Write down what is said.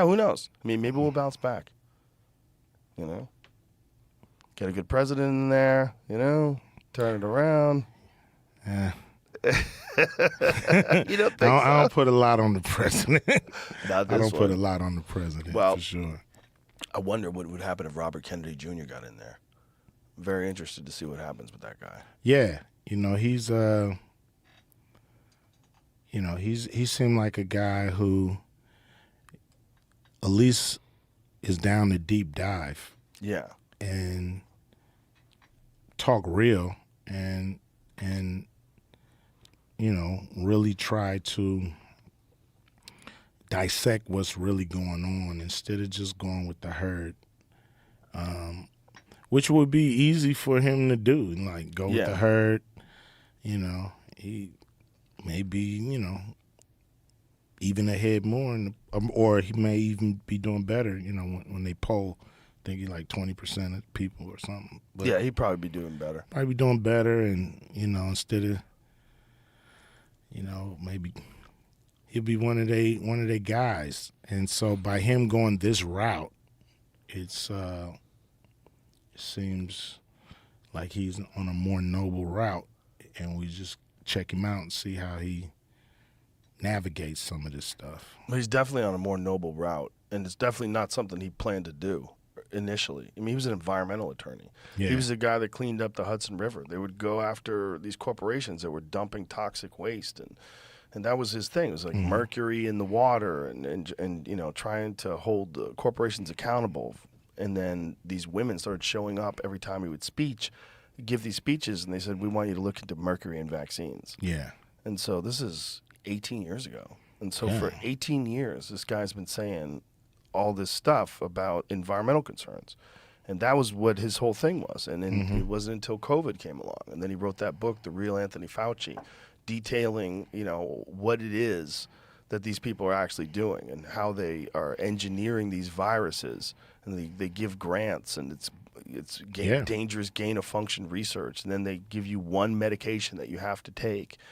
Yeah, who knows? I mean, maybe we'll bounce back. You know, get a good president in there. You know, turn it around. Yeah. You don't think I so? don't put a lot on the president. Not I this don't put a one. lot on the president Well, for sure. I wonder what would happen if Robert Kennedy Jr. got in there. Very interested to see what happens with that guy. Yeah, he seemed like a guy who at least is down to deep dive Yeah. and talk real and really try to dissect what's really going on instead of just going with the herd, which would be easy for him to do, like go with the Yeah. herd. He may be, even ahead more, or he may even be doing better. When they poll, I think he's like 20% of people or something. But Yeah, he'd probably be doing better. probably be doing better, and instead of, maybe he'll be one of they guys. And so by him going this route, it seems like he's on a more noble route, and we just check him out and see how he navigates some of this stuff. Well, he's definitely on a more noble route, and it's definitely not something he planned to do initially. I mean, he was an environmental attorney. Yeah. He was the guy that cleaned up the Hudson River. They would go after these corporations that were dumping toxic waste, and that was his thing. It was like mercury in the water, and trying to hold the corporations accountable. And then these women started showing up every time he would give these speeches, and they said, "We want you to look into mercury in vaccines." Yeah. And so this is 18 years ago. And so Yeah. for 18 years, this guy's been saying all this stuff about environmental concerns. And that was what his whole thing was. And then it wasn't until COVID came along. And then he wrote that book, The Real Anthony Fauci, detailing, what it is that these people are actually doing and how they are engineering these viruses. And they give grants, and it's Yeah. dangerous gain of function research. And then they give you one medication that you have to take,